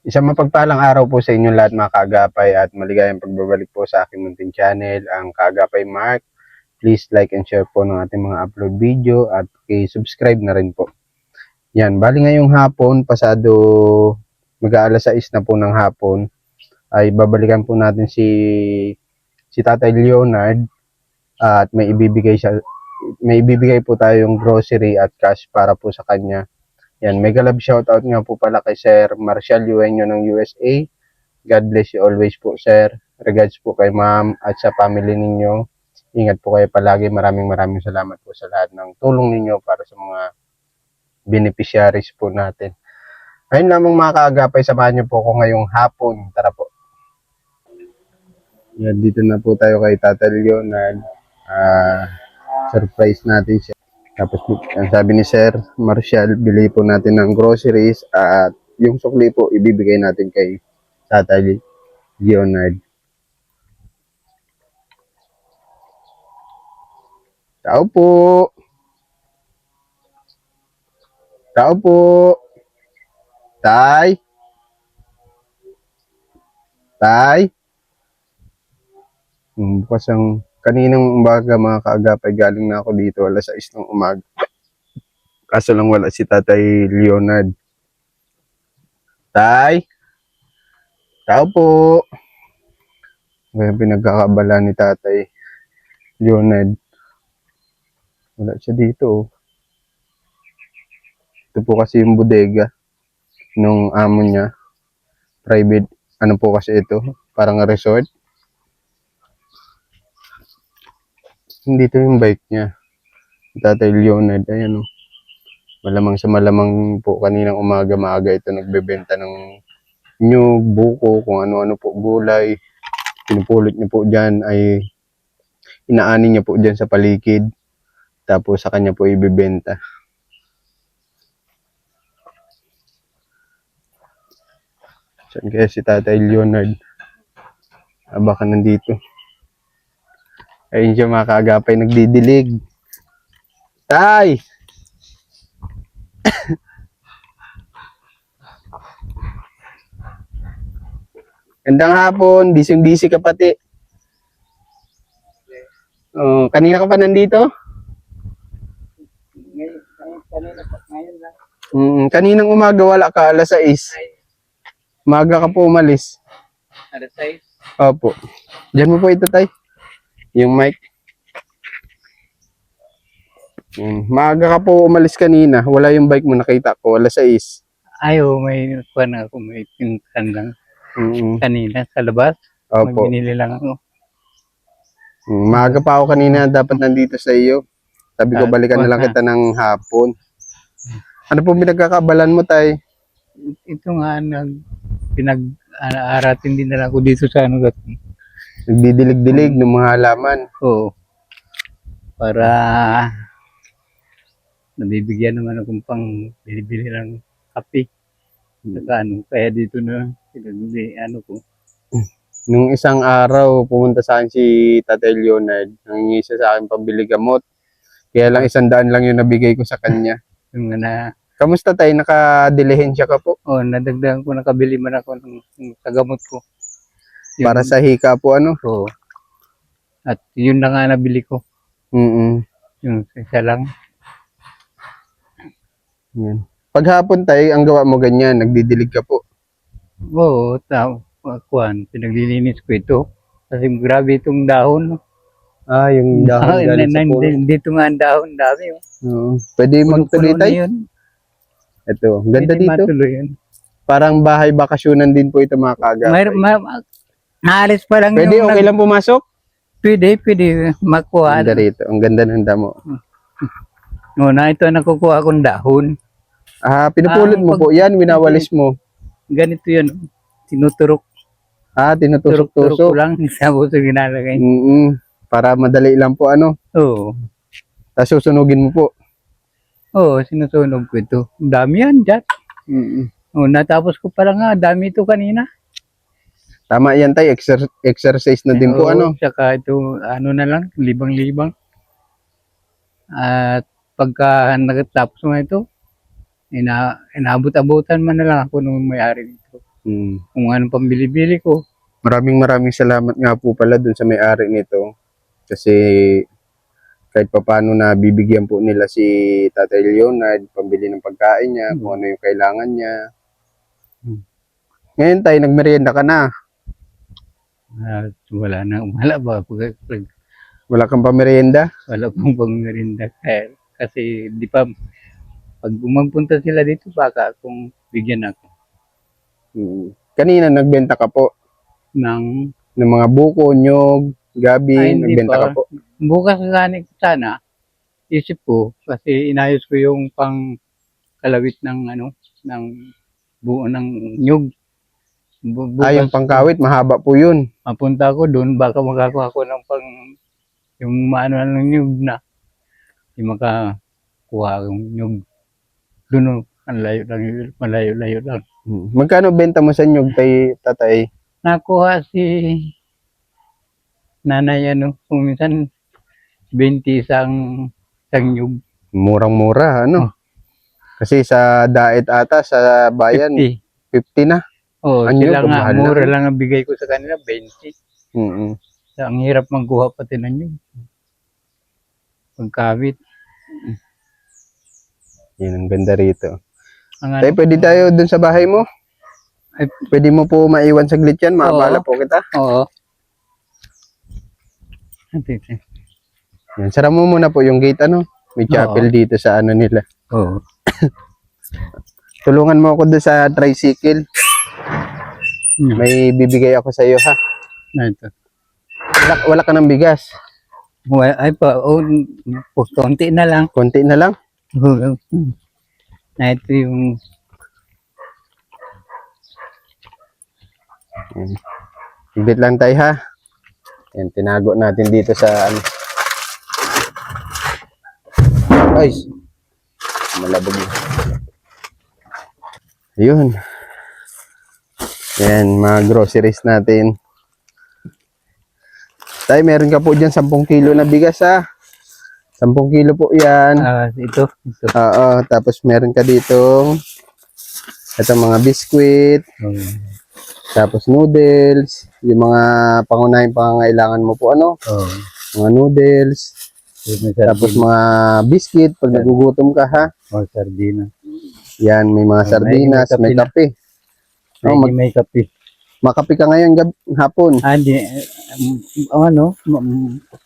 Isang mapagpalang araw po sa inyo lahat mga kaagapay at maligayang pagbabalik po sa aking munting channel, ang Kaagapay Mark. Please like and share po ng ating mga upload video at i-subscribe na rin po. Yan, bali ngayong hapon, pasado mag-aalas 6 na po ng hapon, ay babalikan po natin si Tatay Leonard at may ibibigay po tayong grocery at cash para po sa kanya. Yan, mega love shoutout nga po pala kay Sir Marshall Yueño ng USA. God bless you always po, Sir. Regards po kay Ma'am at sa family ninyo. Ingat po kayo palagi. Maraming salamat po sa lahat ng tulong ninyo para sa mga beneficiaries po natin. Ayun lamang mga kaagapay, samahan niyo po ako ngayong hapon. Tara po. Yan, dito na po tayo kay Tata Leonard. Surprise natin siya. Tapos ang sabi ni Sir Marshall, bili po natin ng groceries at yung sukli po ibibigay natin kay Tata Leonard. Tao po. Tao po. Tay. Tay. Bukas ang kaninang umaga mga kaagapay, galing na ako dito alas 6 ng umaga. Kaso lang wala si Tatay Leonard. Tay. Tao po. May pinagkakabala ni Tatay Leonard. Wala siya dito. Ito po kasi yung bodega nung amo niya. Private, ano po kasi ito? Parang resort. Dito yung bike niya. Tatay Leonard, ayan o. Malamang sa malamang po kaninang umaga-maaga ito nagbebenta ng nyug, buko, kung ano-ano po, gulay. Pinupulot niya po dyan ay inaani niya po dyan sa paligid. Tapos sa kanya po ibibenta. Saan kaya si Tatay Leonard? Baka nandito. Ayun siya mga kaagapay, nagdidilig. Tay! Gandang hapon, busy ka pati. Oh, kanina ka pa nandito? Kaninang umaga wala ka, alas 6. Maga ka po umalis. Alas 6? Opo. Diyan mo po ito, Tay. Yung mic. Maaga ka po umalis kanina. Wala yung bike mo, nakita ko. Alas 6. Ayaw, may kuwan ako, may pinsan lang. Kanina sa labas. Opo. May binili lang ako. Maaga pa ako kanina, dapat nandito sa iyo. Sabi ko, balikan na lang kita ng hapon. Ano po pinagkakabalan mo, Tay? Ito nga, pinag-aaratin din na lang ako dito sa ano. Nagdidilig-dilig ng mga halaman. Oo. Para nabibigyan naman akong pang bili-bili ng kape. Saka ano, kaya dito na pinag-bili, ano ko. Nung isang araw, pumunta sa akin si Tatay Leonard. Nangingi siya sa akin pambili gamot. Kaya lang 100 lang yung nabigay ko sa kanya. Yung na, Kamusta tayo? Nakadilihensya ka po? nadagdagan ko, nakabili man ako ng kagamot ko. Para sa hika po, ano? Oo. At yun na nga nabili ko. Yung isa lang. Yan. Paghapon tayo, ang gawa mo ganyan, nagdidilig ka po. Oo, kuwan, pinaglilinis ko ito. Kasi grabe itong dahon. Yung dahon galing sa puno. Dito nga ang dahon, dami. Pwede magtuloy Puno-puno na tayo? yun. Ito, ganda Pwede dito. matuloy yun. Parang bahay bakasyonan din po ito mga kaagapay. Naalis pa lang Pwede, yung okay lang pumasok? Pwede makuha. Ganda rito, ang ganda ng damo. Na ito nakukuha akong dahon. Pinupulot mo po yan, winawalis mo. Ganito yun. Tinuturok. Tinutusok-tusok. Turok lang. Tapos ginalagay. Para madali lang po, ano? Oo. Tapos susunugin mo po. Oo, sinusunog ko ito. Ang dami yan dyan. Natapos ko pala nga. Dami ito kanina. Tama yan tayo, exercise na din po, ano? Saka ito, ano na lang, libang-libang. At pagka nakatapos mo ito, inaabot-abutan man na lang ako nung may-ari dito. kung anong pambili-bili ko. Maraming salamat nga po pala dun sa may-ari nito. Kasi kahit papaano na bibigyan po nila si Tatay Leonard pambili ng pagkain niya, kung ano yung kailangan niya. Ngayon tayo, nagmerienda ka na. Wala ba? Wala kang pamerienda? Wala pong pangmerinda. Kasi di pa, pag magpunta sila dito, baka kung bigyan ako Kanina nagbenta ka po ng ng mga buko, nyog, gabi, hindi nagbenta ka pa. po. Bukas sana, isip ko, kasi inayos ko yung pang kalawit ng ng buo ng nyug. Yung pangkawit, mahaba po yun. Mapunta ako doon, baka makakuha ko ng yung maano ng nyug na, yung makakuha yung nyug. Doon, ang malayo lang. Magkano benta mo sa nyog, tatay? Nakuha si nanay kung minsan 20 isang nyug. Murang-mura, Kasi sa daet ata, sa bayan, 50. 50 na. Oh, Ang sila nyug, nga, mahal mura na. lang ang bigay ko sa kanila, 20. Ang hirap magkuha pati ng nyug. Pagkabit. Yan ang ganda rito. Ang Tay, pwede tayo dun sa bahay mo? Ay, Pwede mo po maiwan saglit yan, maabala Oo. po kita. oo. Yan, sara mo muna po yung gate, May chapel dito sa nila. Oo. Tulungan mo ako doon sa tricycle. May bibigay ako sa iyo, ha? Ito. Wala ka ng bigas. Ay pa, konti na lang. Konti na lang. Na ito yung Bit lang tayo, ha? Yan, tinago natin dito sa Ay! Malabog yun. Ayun. Yan, mga groceries natin. Tay, meron ka po dyan 10 kilo na bigas, ha? 10 kilo po yan. ito. Oo, tapos meron ka ditong mga biskwit, tapos noodles, yung mga pangunahing pangangailangan mo po, mga noodles, tapos mga biscuit pag nagugutom ka, ha? Sardina. Yan, may mga sardinas, may kape. May kape. Makape ka ngayon hapon. Hindi.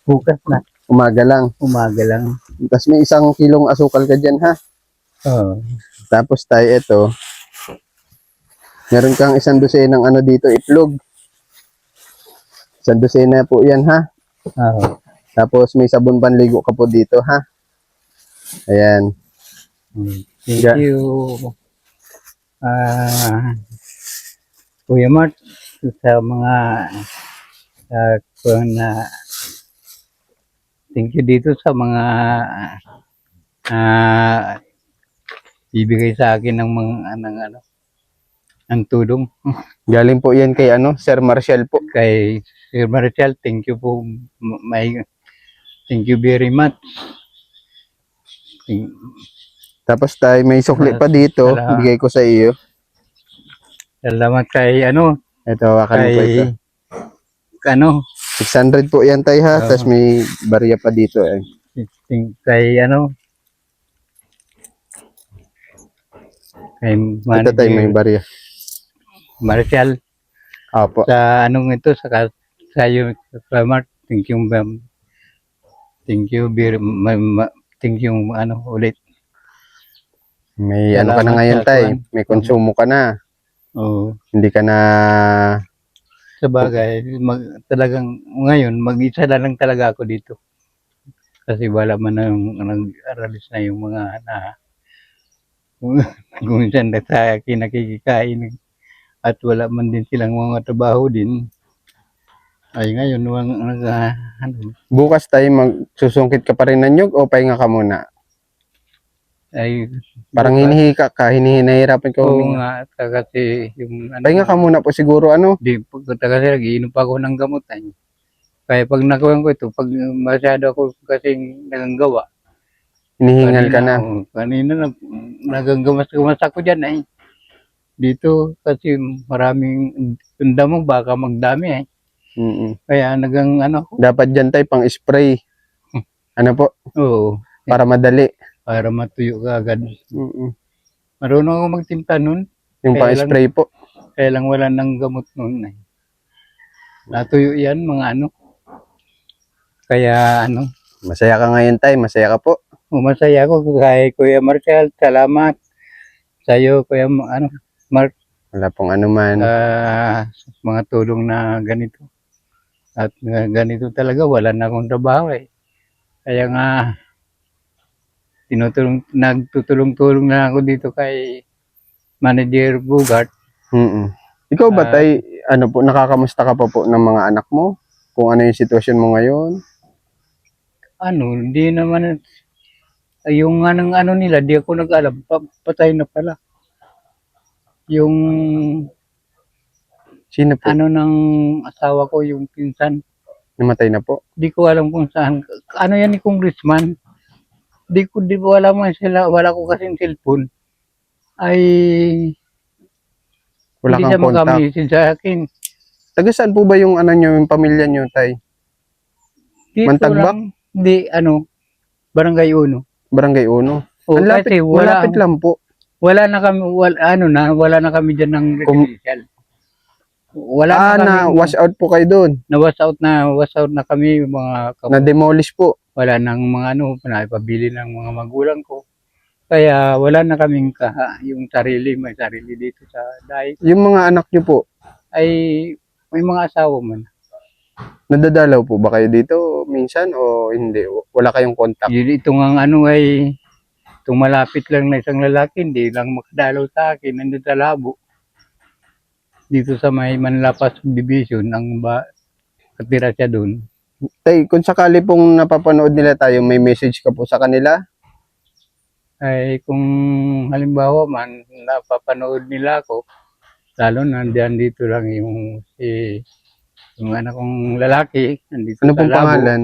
Bukas na. Umaga lang. Umaga lang. Tapos may 1 kilong asukal ka dyan, ha? Oo. Tapos tayo, ito. Meron kang 1 dosenang dito, itlog. 1 dosena po yan, ha? Oo. Tapos may sabon panligo ka po dito, ha? Ayan. Thank you. Kuya Mart, sa mga thank you dito sa mga ibigay sa akin ng mga ng tulong. Galing po yan kay Sir Marshall po. Kay Sir Marshall, thank you po. Thank you very much. Tapos tayo, may sukli pa dito. Bigay ko sa iyo. Salamat kay Ito, hawakan mo po ito. 600 po yan tayo, ha? Tapos may barya pa dito, eh. Kay Ito tayo, may barya. Marshall. Opo. Sa ito, sa iyo, Mart, thank you, thank you, thank you, ulit. May ka na ngayon, tay. May konsumo ka na. Oo. Hindi ka na... Sa bagay, talagang ngayon, mag-isa na lang talaga ako dito. Kasi wala man na nag-aralis na yung mga kung minsan na sa akin nakikikain at wala man din silang mga trabaho din. Ay ngayon, Bukas tayo magsusungkit ka pa rin ng nyug o pahinga ka muna? Ay, parang hinihirapan ka. Oo nga, kasi yung pahinga ka muna po siguro, Di, kasi nag-iinom pa ako ng gamot. Kaya pag nakuha ko ito, pag masyado ako kasing nagagawa, hinihingal ka na. Kanina nagagamas ako dyan dito kasi maraming yung damo baka magdami eh. Mm. Kaya nagang ano, Dapat dyan tayo pang spray. Ano po? oo, Para madali. para matuyo ka agad. Mm. Marunong ako magtinta nun, Yung Kaya pang spray po. kaya lang wala ng gamot nun eh. Natuyo yan mga ano. Kaya ano, Masaya ka ngayon tay. Masaya ka po. masaya ako kay Kuya Marshall. Salamat sa iyo Kuya Mark Wala pong anuman. sa mga tulong na ganito. At ganito talaga wala na akong trabaho eh. Kaya nga nagtutulong-tulong na ako dito kay Manager Bugart. Mm. Ikaw ba tay, ano po, nakakamusta ka pa po ng mga anak mo? Kung ano yung sitwasyon mo ngayon? Ano, hindi naman yung ano nila, di ako nag-alam, patay na pala. Yung Sino po? ano ng asawa ko, yung pinsan, Namatay na po? di ko alam kung saan. Ano yan ni Congressman? Di ko alam man sila, wala ko kasing cellphone. Ay, Wala hindi kang siya contact? makamessage sa akin. Taga saan po ba yung ano nyo, yung pamilya nyo tay? Dito Mantagbak? lang, di ano, Barangay Uno. Barangay Uno? O, Ang lapit, kasi malapit lang po. wala na kami, wala na kami dyan ng residential. Wala na kami, Na-wash out po kayo doon. wash out na kami, mga Na-demolish po. wala nang mga ano, pabili ng mga magulang ko. Kaya wala na kaming yung may sarili dito sa dahil Yung mga anak nyo po, ay may mga asawa man. nadadalaw po ba kayo dito minsan o hindi? Wala kayong contact? Ito nga ano ay itong malapit lang na isang lalaki, hindi lang makadalaw sa akin, nandun sa Labo. Dito sa may Manlapas Division, katira siya doon. Tay, kung sakali pong napapanood nila tayo, may message ka po sa kanila? Ay kung halimbawa man napapanood nila ako, lalo nandiyan dito lang yung anak kong lalaki, nandito Ano sa pong Labo, pangalan?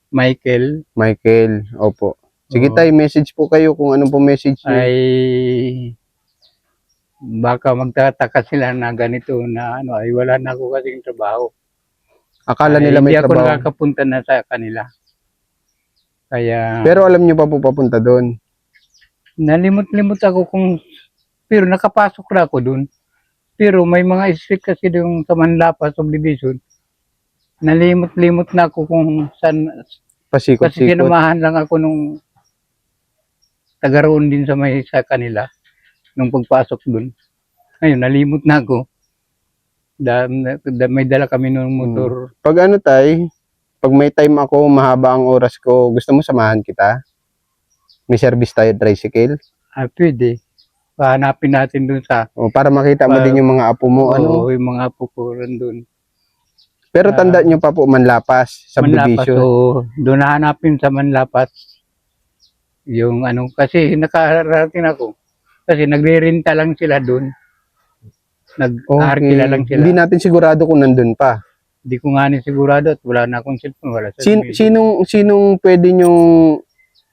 Michael, Michael. Opo. Sige Oo. tay, message po kayo kung anong pong message nyo. ay baka magtataka sila na ganito na ano, ay wala na ako kasing trabaho. Akala Ay, nila may hindi ako trabaho. nakakapunta na sa kanila. Kaya Pero alam nyo pa po papunta doon. nalimot-limot ako pero nakapasok na ako doon. Pero may mga street kasi doon sa Manlapa subdivision. Nalimot-limot na ako kung saan, kasi Pasikot-sikot. sinamahan lang ako nung taga roon din sa kanila nung pagpasok doon. Ngayon, nalimot na ako. May dala kami nung motor. Pag ano tay, pag may time ako, mahaba ang oras ko, gusto mo samahan kita? May service tayo tricycle? Pwede. Pahanapin natin doon sa O, para makita mo din yung mga apo mo. Ano? yung mga pupuran doon. Pero tanda nyo pa po, Manlapas, Manlapas. subdivision. So, doon hanapin sa Manlapas. Yung ano, kasi nakarating ako. Kasi nagre-renta lang sila doon. Nag-arkila lang sila. Hindi natin sigurado kung nandun pa. Hindi ko nga ni sigurado at wala na akong cellphone. Wala sa Sinong pwede nyong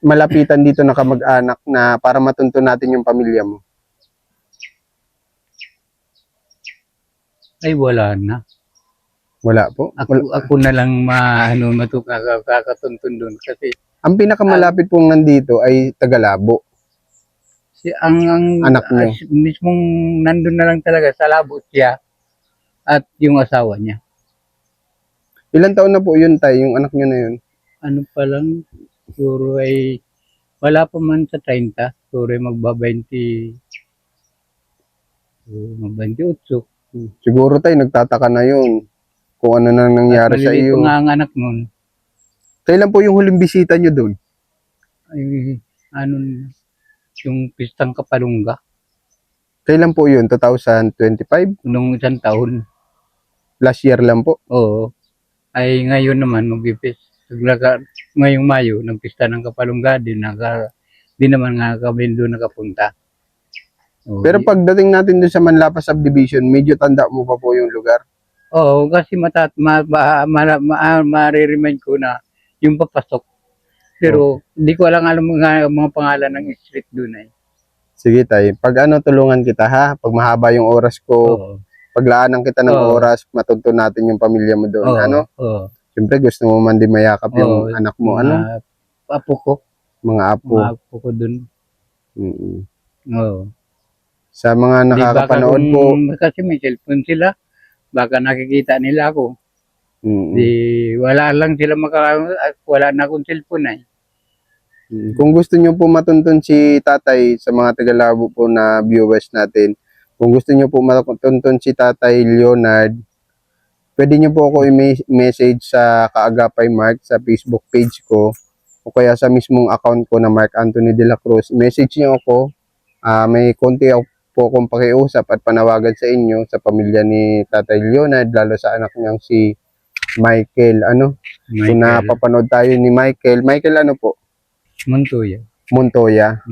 malapitan dito na kamag-anak na para matunto natin yung pamilya mo? Ay, wala na. Wala po. Ako na lang kakatuntun doon. Kasi Ang pinakamalapit pong nandito ay Tagalabo. ang Anak niyo. mismong nandun na lang talaga sa Labo siya at yung asawa niya. Ilan taon na po yun tay, yung anak nyo na yun? Ano pa lang, siguro ay wala pa man sa 30, siguro ay mag-28. Siguro tay, nagtataka na yun. Kung ano na nangyari sa Maliliit iyo. pa nga ang anak nun. Kailan po yung huling bisita nyo doon? Ay, ano, yung pistang Kapalungga, Kailan po yun? 2025? nung isang taon. Last year lang po. Oo. Ay ngayon naman, ngayong Mayo, nagpista ng Kapalungga, di naman nga kami doon nakapunta. Oo, Pero pagdating natin doon sa Manlapas subdivision, medyo tanda mo pa po yung lugar. Oo, kasi ma-remind ko na yung papasok. Pero di ko alam mga pangalan ng street doon eh. Sige tay, pag ano tulungan kita ha, pag mahaba yung oras ko, Oo. paglaanan kita ng Oo. oras, matuntun natin yung pamilya mo doon, Oo. ano? Oo. Siyempre gusto mo man din mayakap yung Oo. anak mo, Mga ano? apo ko. Mga apo. Mga apo ko dun. Mm. Oo. Sa mga Di baka nakakapanood kung, po, kasi may cellphone sila, baka nakikita nila ako. Di, wala lang sila wala na akong cellphone eh. Kung gusto niyo po matuntun si tatay sa mga tagalabo po na viewers natin, kung gusto niyo po matuntun si tatay Leonard, pwede niyo po ako i-message sa Kaagapay Mark sa Facebook page ko o kaya sa mismong account ko na Mark Anthony de la Cruz. Message niyo ako. May konti po akong pakiusap at panawagan sa inyo sa pamilya ni Tatay Leonard, lalo sa anak niyang si Michael. Ano? Kung Michael napapanood tayo ni Michael. Michael ano po? Montoya. Montoya.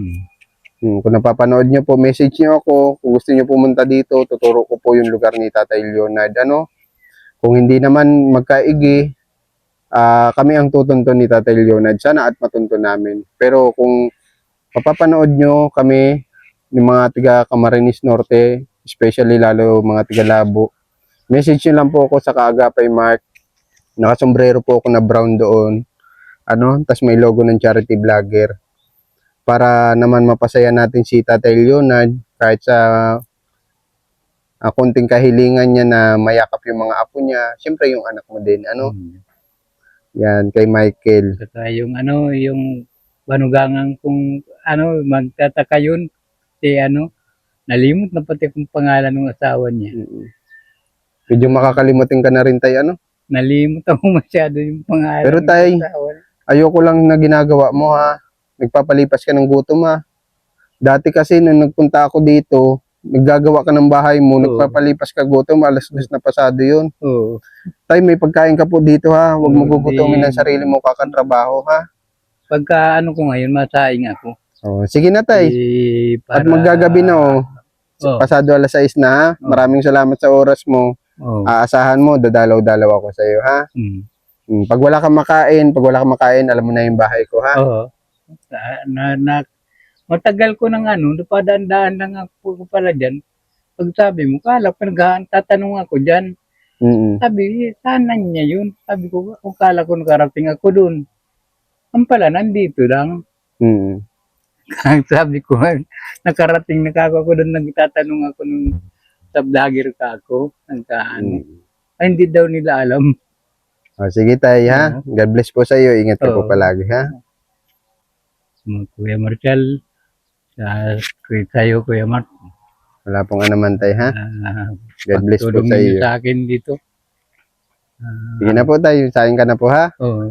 Kung napapanood niyo po, message niyo ako. Kung gusto niyo pumunta dito, tuturo ko po yung lugar ni Tatay Leonard. Ano? Kung hindi naman magkaigi, kami ang tutuntun ni Tatay Leonard. Sana at matuntun namin. Pero kung mapapanood nyo kami, yung mga tiga Camarines Norte, especially lalo mga tiga Labo, message nyo lang po ako sa Kaagapay Mark. Nakasombrero po ako na brown doon. Ano? Tas may logo ng charity vlogger. Para naman mapasaya natin si Tatay Leonard kahit sa konting kahilingan niya na mayakap yung mga apo niya. Siyempre yung anak mo din. Ano? Yan, kay Michael. Saka yung yung banugangan kung magtataka yun, nalimot na pati kung pangalan ng asawa niya. Medyo makakalimutin ka na rin tayo, ano? Nalimot ako masyado yung pangalan Pero ng tay, asawa niya. ayoko lang na ginagawa mo ha. Nagpapalipas ka ng gutom ha. Dati kasi nung nagpunta ako dito, naggagawa ka ng bahay mo, Oo. nagpapalipas ka gutom, alas 2 na pasado yun. Oo. Tay, may pagkain ka po dito ha. Huwag mo Oo, gugutomin di- ang sarili mo kakatrabaho ha. Pagka ko ngayon, masaing ako. Oh, sige na tay. At maggagabi na oh. Oo. Pasado alas 6 na ha. Oo. Maraming salamat sa oras mo. Oo. Aasahan mo, dadalaw-dalaw ako sa iyo ha. Pag wala kang makain, alam mo na yung bahay ko ha. Oo. Matagal ko nang napadaan-daan lang ako pala dyan. Pag sabi mo, tatanong ako dyan. Sabi, sana niya yun. Sabi ko, kung kala ko nakarating ako dun. Ang pala, nandito lang. Sabi ko, nakarating na ako dun, nagtatanong ako nung sa vlogger ka ako. Ay, hindi daw nila alam. Oh, sige tay ha. God bless po sa iyo. Ingat ka po Oo. palagi ha. Kuya Marshall, sa'yo, Kuya Mark. Wala pong anuman tay ha. God bless po Pagtulong sa ninyo iyo. sa akin dito. Sige na po tayo. Sain ka na po ha. Oo.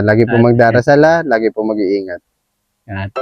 Lagi po magdarasal ha. Lagi po mag-iingat. At